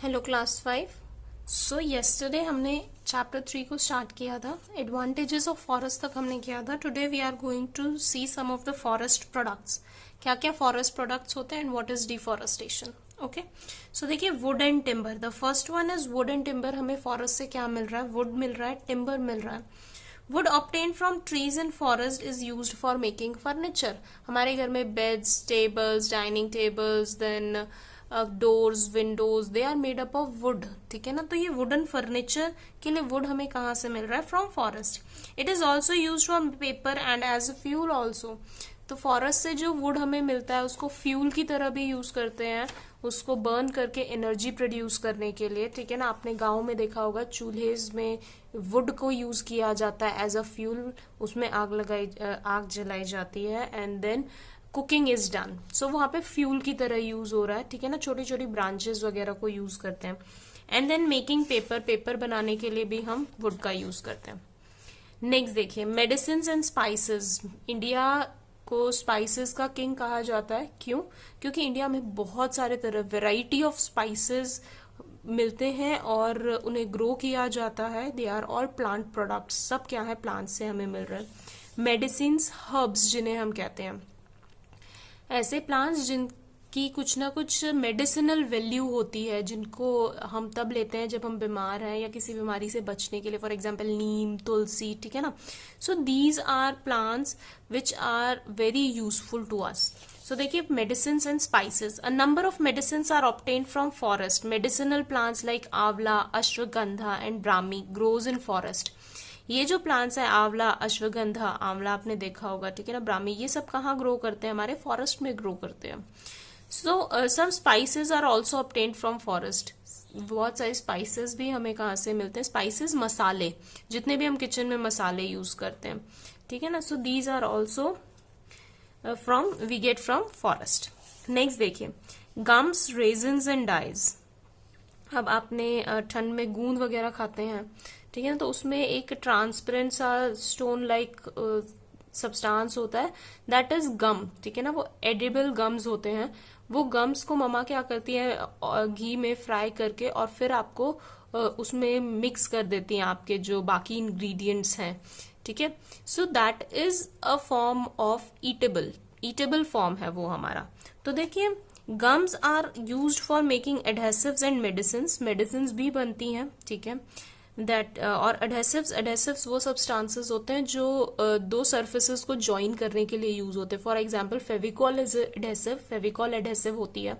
Hello class 5। सो yesterday हमने chapter 3 को start किया था। एडवांटेजेस ऑफ फॉरेस्ट तक हमने किया था। Today we are going to see some of the forest products. क्या क्या फॉरेस्ट प्रोडक्ट्स होते हैं and what is deforestation. Okay, so देखिए, wood and timber. The first one is wood and timber. हमें फॉरेस्ट से क्या मिल रहा है? वुड मिल रहा है, टिम्बर मिल रहा है। Wood obtain from trees in forest is used for making furniture. हमारे घर में beds, tables, dining tables, then doors, windows, they are made up of wood. ठीक है ना, तो ये वुडन फर्नीचर के लिए वुड हमें कहाँ से मिल रहा है? From forest. It is also use from paper and as a fuel also. तो फॉरेस्ट से जो वुड हमें मिलता है उसको फ्यूल की तरह भी यूज करते हैं, उसको बर्न करके एनर्जी प्रोड्यूस करने के लिए। ठीक है ना, आपने गाँव में देखा होगा चूल्हे में वुड को यूज किया जाता है एज अ फ्यूल। उसमें आग जलाई जाती है and then cooking is done. So वहां पे फ्यूल की तरह यूज हो रहा है। ठीक है ना, छोटी छोटी ब्रांचेस वगैरह को यूज करते हैं। And then making paper. Paper बनाने के लिए भी हम वुड का यूज करते हैं। नेक्स्ट देखिए, मेडिसिन एंड स्पाइसेस। इंडिया को स्पाइसेस का किंग कहा जाता है। क्यों? क्योंकि इंडिया में बहुत सारे तरह वैरायटी ऑफ स्पाइसेस मिलते हैं और उन्हें ग्रो किया जाता है। They are all plant products. सब क्या है? प्लांट से हमें मिल रहा है। मेडिसिन, हर्ब्स जिन्हें हम कहते हैं, ऐसे प्लांट्स जिनकी कुछ ना कुछ मेडिसिनल वैल्यू होती है, जिनको हम तब लेते हैं जब हम बीमार हैं या किसी बीमारी से बचने के लिए। For example neem, tulsi. ठीक है ना, so these are plants which are very useful to us. So देखिए, medicine and spices. A number of medicine are obtain from forest. Medicinal plants like amla, ashwagandha and brahmi grows in forest. ये जो plants है, आंवला, अश्वगंधा, आंवला आपने देखा होगा, ठीक है ना, ब्राह्मी, ये सब कहाँ ग्रो करते हैं? हमारे फॉरेस्ट में ग्रो करते हैं। So some spices are also obtained from forest. बहुत सारे स्पाइसेस भी हमें कहाँ से मिलते हैं? स्पाइसेस, मसाले, जितने भी हम किचन में मसाले यूज करते हैं। ठीक है ना, so these are also we get from forest. Next देखिए, गम्स, रेजन्स एंड डाइज। अब आपने ठंड में गूंद वगैरह खाते हैं, ठीक है ना, तो उसमें एक ट्रांसपेरेंट सा स्टोन लाइक सब्सटेंस होता है, दैट इज गम। ठीक है ना, वो एडिबल गम्स होते हैं। वो गम्स को ममा क्या करती है? घी में फ्राई करके और फिर आपको उसमें मिक्स कर देती हैं आपके जो बाकी इंग्रेडिएंट्स हैं। ठीक है, so that is a form of eatable form है वो हमारा। तो देखिए, gums are used for making adhesives and medicines भी बनती हैं। ठीक है, दैट और एडहेसिव्स वो सब्सटेंसेस होते हैं जो दो सर्फेसेस को ज्वाइन करने के लिए यूज होते हैं। For example Fevicol is adhesive. Fevicol adhesive होती है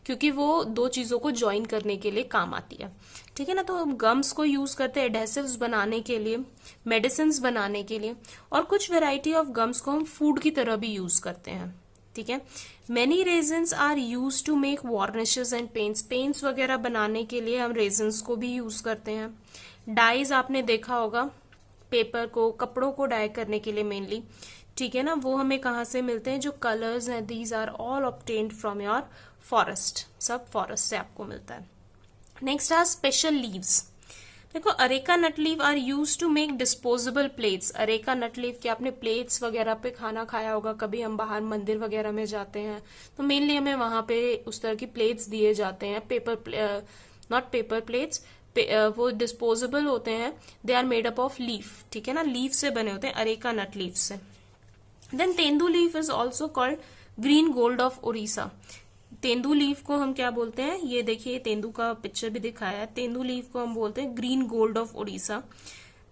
क्योंकि वो दो चीजों को ज्वाइन करने के लिए काम आती है। ठीक है ना, तो हम गम्स को यूज करते हैं एडहेसिव्स बनाने के लिए, मेडिसिन बनाने के लिए, और कुछ वेराइटी ऑफ गम्स को हम फूड की तरह भी यूज करते हैं। ठीक है, many resins are use to make varnishes and paints वगैरह बनाने के लिए हम रेजन्स को भी यूज करते हैं। डाइज आपने देखा होगा, पेपर को, कपड़ों को डाई करने के लिए मेनली। ठीक है ना, वो हमें कहाँ से मिलते हैं? जो कलर्स हैं, these are all obtained from your forest. सब फॉरेस्ट से आपको मिलता है। Next are special leaves. देखो, areca nut leave are use to make disposable plates. Areca nut leave के आपने प्लेट्स वगैरह पे खाना खाया होगा कभी। हम बाहर मंदिर वगैरह में जाते हैं तो मेनली हमें वहां पे उस तरह की प्लेट्स दिए जाते हैं। नॉट पेपर प्लेट्स, वो डिस्पोजेबल होते हैं। They are made up of leaf. ठीक है ना, लीफ से बने होते हैं, अरेका नट लीफ से। Then tendu leaf is also called green gold of Orissa. Tendu leaf को हम क्या बोलते हैं? ये देखिए, तेंदू का पिक्चर भी दिखाया है। तेंदू लीफ को हम बोलते हैं green gold of Orissa.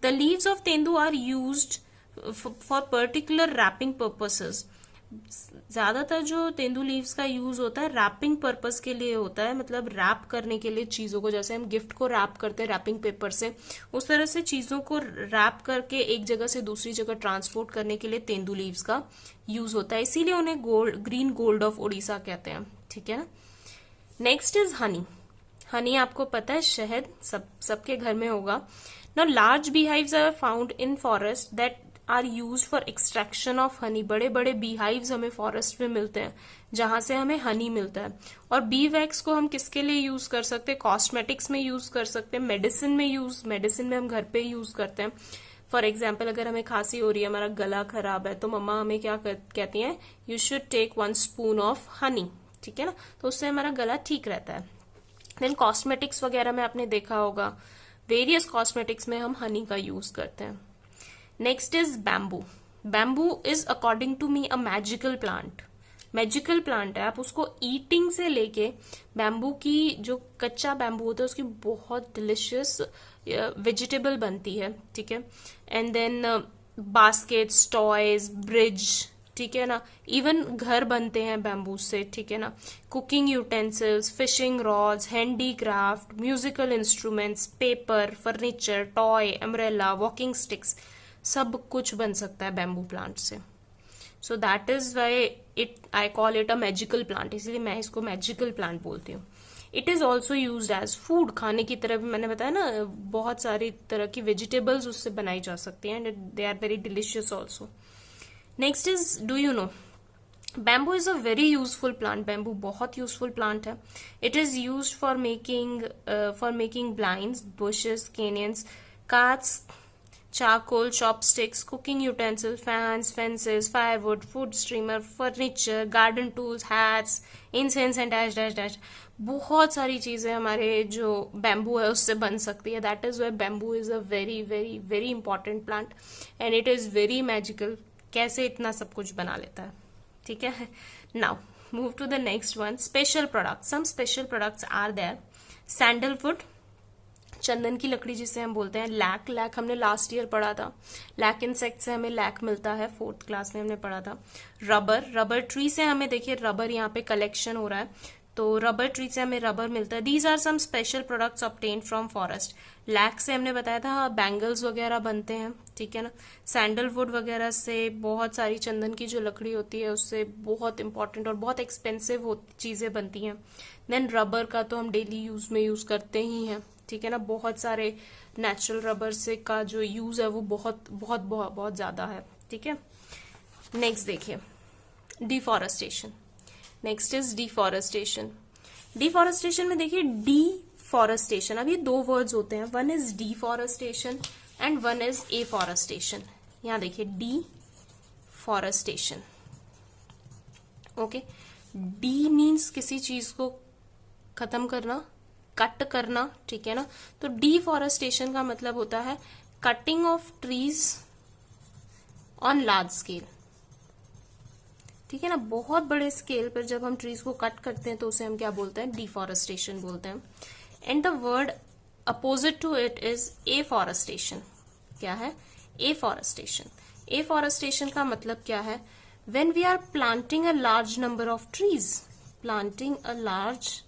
The leaves of tendu are used for particular wrapping purposes. ज्यादातर जो तेंदू लीव्स का यूज होता है रैपिंग पर्पस के लिए होता है, मतलब रैप करने के लिए चीजों को। जैसे हम गिफ्ट को रैप करते हैं रैपिंग पेपर से, उस तरह से चीजों को रैप करके एक जगह से दूसरी जगह ट्रांसपोर्ट करने के लिए तेंदू लीव्स का यूज होता है। इसीलिए उन्हें ग्रीन गोल्ड ऑफ उड़ीसा कहते हैं। ठीक है ना, नेक्स्ट इज हनी। हनी आपको पता है, शहद सबके घर में होगा ना। Large beehives are found in forest that are use for extraction of honey. बड़े बड़े बी हाइव्स हमें फॉरेस्ट में मिलते हैं जहां से हमें हनी मिलता है। और बी वैक्स को हम किसके लिए यूज कर सकते हैं? कॉस्मेटिक्स में यूज कर सकते हैं, मेडिसिन में हम घर पे यूज करते हैं। फॉर एग्जाम्पल, अगर हमें खांसी हो रही है, हमारा गला खराब है, तो मम्मा हमें क्या कहती हैं? You should take 1 spoon of honey. ठीक है ना, तो उससे हमारा गला ठीक रहता है। देन कॉस्मेटिक्स वगैरह में आपने देखा होगा, वेरियस कॉस्मेटिक्स में हम हनी का यूज करते हैं. Next is bamboo. Bamboo is according to me a magical plant. Magical plant है. आप उसको ईटिंग से लेके बैम्बू की जो कच्चा बैम्बू होता है उसकी बहुत डिलिशियस वेजिटेबल बनती है. ठीक है. And then baskets, toys, bridge, ठीक है ना, इवन घर बनते हैं बैम्बू से. ठीक है ना. Cooking utensils, fishing rods, handicraft, musical instruments, paper, furniture, toy, umbrella, walking sticks, सब कुछ बन सकता है बैम्बू प्लांट से. So that is why I call it a magical plant. इसलिए मैं इसको मैजिकल प्लांट बोलती हूँ. It is also use as food. खाने की तरह भी मैंने बताया ना, बहुत सारी तरह की वेजिटेबल्स उससे बनाई जा सकती हैं and they are very delicious also. Next is, do you know, bamboo is a very useful plant. Bamboo बहुत यूजफुल प्लांट है. It is use for making blinds, bushes, canyons, carts, charcoal, chopsticks, cooking utensils, fans, fences, firewood, food streamer, furniture, garden tools, hats, incense and dash dash dash. बहुत सारी चीजें हमारे जो bamboo है उससे बन सकती है. That is why bamboo is a very very very important plant and it is very magical. कैसे इतना सब कुछ बना लेता है. ठीक है. Now move to the next one, special products. Some special products are there. Sandalwood, चंदन की लकड़ी जिसे हम बोलते हैं. लैक हमने लास्ट ईयर पढ़ा था. लैक इंसेक्ट से हमें लैक मिलता है, 4th क्लास में हमने पढ़ा था. रबर ट्री से हमें, देखिए रबर यहाँ पे कलेक्शन हो रहा है, तो रबर ट्री से हमें रबर मिलता है. These are some special products obtained from forest. Lac से हमने बताया था बैंगल्स वगैरह बनते हैं. ठीक है ना. सैंडलवुड वगैरह से, बहुत सारी चंदन की जो लकड़ी होती है उससे बहुत इंपॉर्टेंट और बहुत एक्सपेंसिव चीजें बनती हैं. देन रबर का तो हम डेली यूज में यूज करते ही हैं. ठीक है ना. बहुत सारे नेचुरल रबर से का जो यूज है वो बहुत बहुत बहुत बहुत ज्यादा है. ठीक है. नेक्स्ट देखिए, deforestation. Next is deforestation. Deforestation में देखिए डिफॉरेस्टेशन, अब ये 2 वर्ड्स होते हैं. One is deforestation and one is afforestation. यहां देखिए डिफॉरेस्टेशन. ओके. डी मीन्स किसी चीज को खत्म करना, कट करना. ठीक है ना. तो डिफॉरेस्टेशन का मतलब होता है cutting of trees on large scale. ठीक है ना. बहुत बड़े स्केल पर जब हम ट्रीज को कट करते हैं तो उसे हम क्या बोलते हैं, डिफॉरेस्टेशन बोलते हैं. And the word opposite to it is afforestation. क्या है, एफॉरेस्टेशन. एफॉरेस्टेशन का मतलब क्या है, when we are planting a large number of trees. Planting a large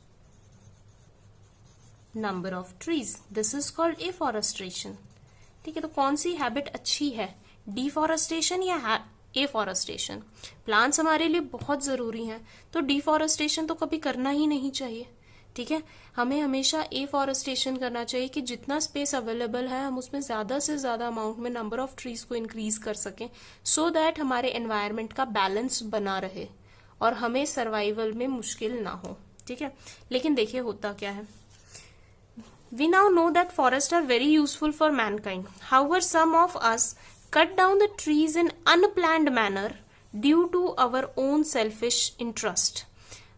number of trees, this is called afforestation. ठीक है. तो कौन सी हैबिट अच्छी है, डिफॉरेस्टेशन या एफॉरेस्टेशन? प्लांट्स हमारे लिए बहुत जरूरी हैं, तो डिफॉरेस्टेशन तो कभी करना ही नहीं चाहिए. ठीक है. हमें हमेशा एफॉरेस्टेशन करना चाहिए कि जितना स्पेस अवेलेबल है हम उसमें ज्यादा से ज्यादा अमाउंट में नंबर ऑफ ट्रीज को इंक्रीज कर सकें, सो दैट हमारे एनवायरमेंट का बैलेंस बना रहे और हमें सर्वाइवल में मुश्किल ना हो. ठीक है. लेकिन देखिए होता क्या है, we now know that forests are very useful for mankind. However, some of us cut down the trees in unplanned manner due to our own selfish interest.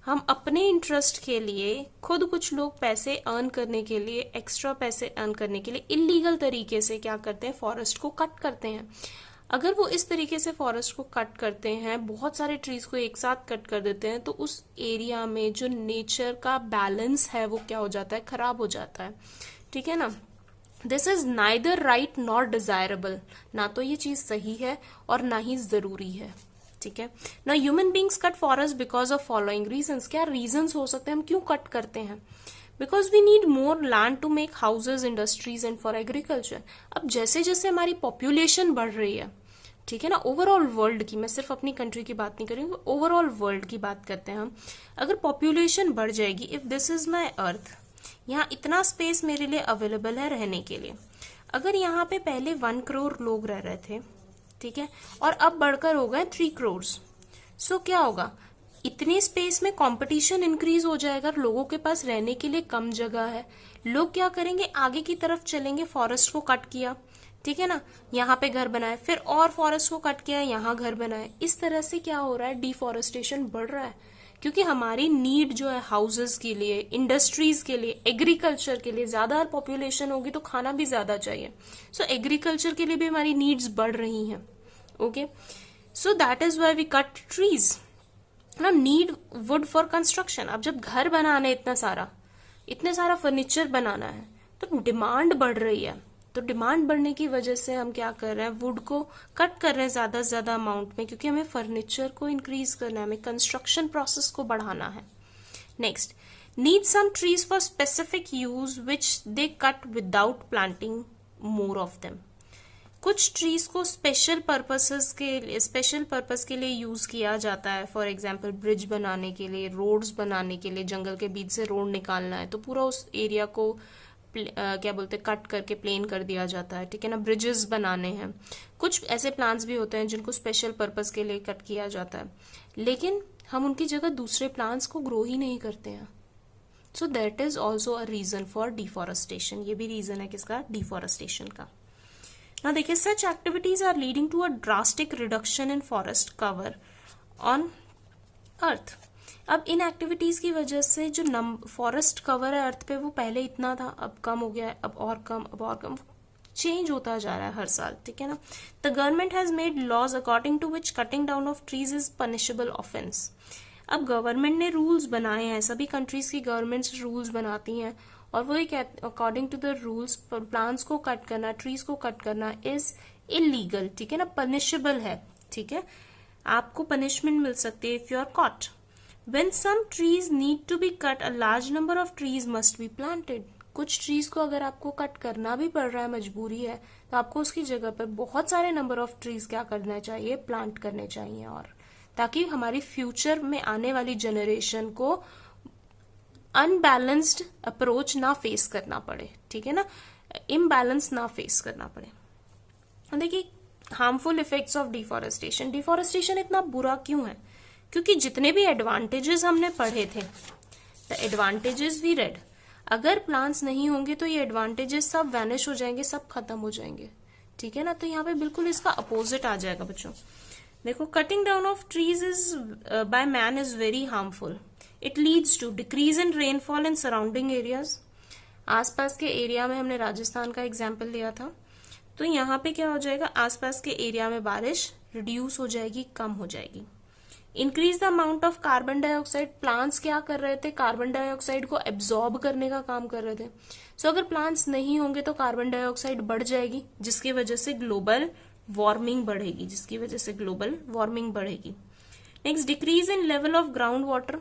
हम अपने इंटरेस्ट के लिए, खुद कुछ लोग पैसे अर्न करने के लिए, एक्स्ट्रा पैसे अर्न करने के लिए इलीगल तरीके से क्या करते हैं, फॉरेस्ट को कट करते हैं. अगर वो इस तरीके से फॉरेस्ट को कट करते हैं, बहुत सारे ट्रीज को एक साथ कट कर देते हैं, तो उस एरिया में जो नेचर का बैलेंस है वो क्या हो जाता है, खराब हो जाता है. ठीक है ना. This is neither right not desirable. ना तो ये चीज सही है और ना ही जरूरी है. ठीक है. ना human beings cut forest because of following reasons. क्या रीजंस हो सकते हैं हम क्यों कट करते हैं? Because we need more land to make houses, industries and for agriculture. अब जैसे जैसे हमारी पॉपुलेशन बढ़ रही है, ठीक है ना, ओवरऑल वर्ल्ड की, मैं सिर्फ अपनी कंट्री की बात नहीं करूंगी, ओवरऑल वर्ल्ड की बात करते हैं हम. अगर पॉपुलेशन बढ़ जाएगी, इफ दिस इज माई अर्थ, यहाँ इतना स्पेस मेरे लिए अवेलेबल है रहने के लिए. अगर यहाँ पे पहले 1 करोड़ लोग रह रहे थे, ठीक है, और अब बढ़कर हो गए 3 करोड़, सो क्या होगा, इतने स्पेस में कंपटीशन इंक्रीज हो जाएगा. लोगों के पास रहने के लिए कम जगह है, लोग क्या करेंगे, आगे की तरफ चलेंगे. फॉरेस्ट को कट किया, ठीक है ना, यहाँ पे घर बनाए, फिर और फॉरेस्ट को कट किया, यहाँ घर बनाए. इस तरह से क्या हो रहा है, डिफॉरेस्टेशन बढ़ रहा है. क्योंकि हमारी नीड जो है हाउसेस के लिए, इंडस्ट्रीज के लिए, एग्रीकल्चर के लिए, ज्यादा पॉपुलेशन होगी तो खाना भी ज्यादा चाहिए। सो एग्रीकल्चर के लिए भी हमारी नीड्स बढ़ रही हैं। Okay, so that is why we cut trees ना, नीड वुड फॉर कंस्ट्रक्शन। अब जब घर बनाना है, इतने सारा फर्नीचर बनाना है, तो डिमांड बढ़ रही है। तो डिमांड बढ़ने की वजह से हम क्या कर रहे हैं, वुड को कट कर रहे हैं ज्यादा से ज्यादा अमाउंट में, क्योंकि हमें फर्नीचर को इंक्रीज करना है, हमें कंस्ट्रक्शन प्रोसेस को बढ़ाना है। Next, need some trees for specific use which they cut without planting more of them. कुछ ट्रीज को स्पेशल पर्पस के लिए यूज किया जाता है। फॉर एग्जाम्पल ब्रिज बनाने के लिए, रोड्स बनाने के लिए, जंगल के बीच से रोड निकालना है तो पूरा उस एरिया को क्या बोलते हैं, कट करके प्लेन कर दिया जाता है, ठीक है ना। ब्रिजेस बनाने हैं। कुछ ऐसे प्लांट्स भी होते हैं जिनको स्पेशल पर्पस के लिए कट किया जाता है, लेकिन हम उनकी जगह दूसरे प्लांट्स को ग्रो ही नहीं करते हैं। So that is also a reason for deforestation. ये भी रीजन है किसका, डिफॉरेस्टेशन का। Now देखिए, such activities are leading to a drastic reduction in forest cover on earth। अब इन एक्टिविटीज की वजह से जो फॉरेस्ट कवर है अर्थ पे, वो पहले इतना था, अब कम हो गया है, अब और कम, अब और कम, चेंज होता जा रहा है हर साल, ठीक है ना। The government has made laws according to which cutting down of trees is punishable offence. अब गवर्नमेंट ने रूल्स बनाए हैं, सभी कंट्रीज की गवर्नमेंट्स रूल्स बनाती हैं, और वही according to the rules plants को कट करना, ट्रीज को कट करना इज इलीगल, ठीक है ना, पनिशेबल है, ठीक है। आपको पनिशमेंट मिल सकती है if you are caught. When some trees need to be cut, a large number of trees must be planted. कुछ ट्रीज को अगर आपको कट करना भी पड़ रहा है, मजबूरी है, तो आपको उसकी जगह पर बहुत सारे नंबर ऑफ ट्रीज क्या करना चाहिए, प्लांट करने चाहिए, और ताकि हमारी फ्यूचर में आने वाली जनरेशन को अनबैलेंस्ड अप्रोच ना फेस करना पड़े, ठीक है ना, इम्बैलेंस ना फेस करना पड़े। देखिए, harmful effects of deforestation. Deforestation इतना बुरा क्यों है, क्योंकि जितने भी एडवांटेजेस हमने पढ़े थे, द एडवांटेजेस वी रेड, अगर प्लांट्स नहीं होंगे तो ये एडवांटेजेस सब वैनिश हो जाएंगे, सब खत्म हो जाएंगे, ठीक है ना। तो यहाँ पे बिल्कुल इसका अपोजिट आ जाएगा बच्चों। देखो, cutting down of trees is by man is very harmful. It leads to decrease in rainfall in surrounding areas. आसपास के एरिया में हमने राजस्थान का एग्जाम्पल लिया था, तो यहाँ पे क्या हो जाएगा, आसपास के एरिया में बारिश रिड्यूस हो जाएगी, कम हो जाएगी। Increase the amount of carbon dioxide. Plants क्या कर रहे थे, कार्बन डाइऑक्साइड को एब्जॉर्ब करने का काम कर रहे थे। सो अगर प्लांट्स नहीं होंगे तो कार्बन डाइऑक्साइड बढ़ जाएगी, जिसकी वजह से ग्लोबल वार्मिंग बढ़ेगी, next, decrease in level of ground water.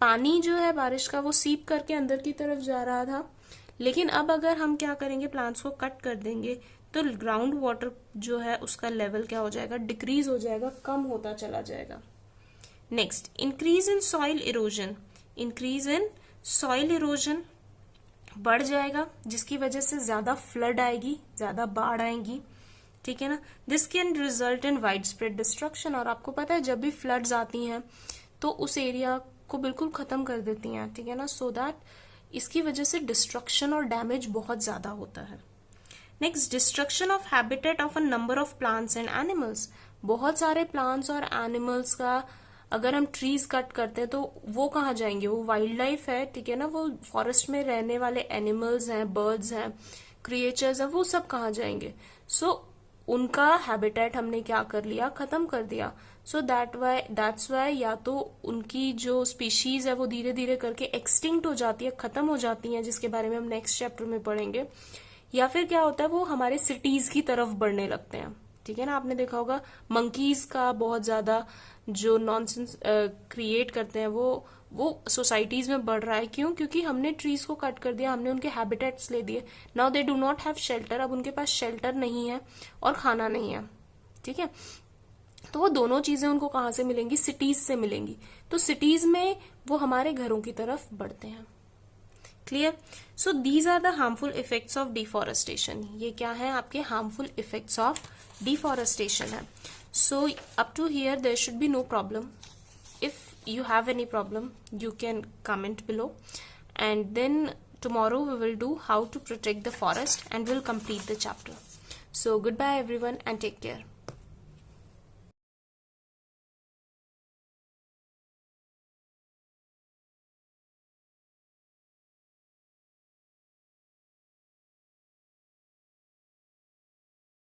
पानी जो है बारिश का, वो सीप करके अंदर की तरफ जा रहा था, लेकिन अब अगर हम क्या करेंगे, प्लांट्स को कट कर देंगे, तो ग्राउंड वाटर जो है उसका लेवल क्या हो जाएगा, डिक्रीज हो जाएगा, कम होता चला जाएगा। Next, increase in soil erosion. Soil erosion बढ़ जाएगा, जिसकी वजह से ज्यादा फ्लड आएगी, ज्यादा बाढ़ आएंगी, ठीक है ना। This can result in wide spread destruction. और आपको पता है, जब भी फ्लड्स आती हैं तो उस एरिया को बिल्कुल खत्म कर देती हैं, ठीक है ना। सो दैट इसकी वजह से डिस्ट्रक्शन और डैमेज बहुत ज्यादा होता है। Next, destruction of habitat of a number of plants and animals. बहुत सारे प्लांट्स और एनिमल्स का अगर हम ट्रीज कट करते हैं तो वो कहाँ जाएंगे, वो वाइल्ड लाइफ है, ठीक है ना, वो फॉरेस्ट में रहने वाले एनिमल्स हैं, बर्ड्स हैं, क्रिएचर्स हैं, वो सब कहाँ जाएंगे। सो उनका हैबिटेट हमने क्या कर लिया, खत्म कर दिया। सो दैट्स वाई या तो उनकी जो स्पीशीज है वो धीरे धीरे करके एक्सटिंक्ट हो जाती है, खत्म हो जाती है, जिसके बारे में हम नेक्स्ट चैप्टर में पढ़ेंगे, या फिर क्या होता है, वो हमारे सिटीज की तरफ बढ़ने लगते हैं, ठीक है ना। आपने देखा होगा मंकीज का बहुत ज्यादा जो नॉनसेंस क्रिएट करते हैं वो सोसाइटीज में बढ़ रहा है। क्यों? क्योंकि हमने ट्रीज को कट कर दिया, हमने उनके हैबिटेट्स ले दिए। Now they do not have shelter. अब उनके पास शेल्टर नहीं है और खाना नहीं है, ठीक है। तो वो दोनों चीजें उनको कहाँ से मिलेंगी, सिटीज से मिलेंगी। तो सिटीज में वो हमारे घरों की तरफ बढ़ते हैं। Clear? So these are the harmful effects of deforestation. ये क्या है, आपके हार्मफुल इफेक्ट्स ऑफ डिफॉरेस्टेशन है। So up to here there should be no problem. If you have any problem, you can comment below, and then tomorrow we will do how to protect the forest and we'll complete the chapter. So goodbye everyone and take care.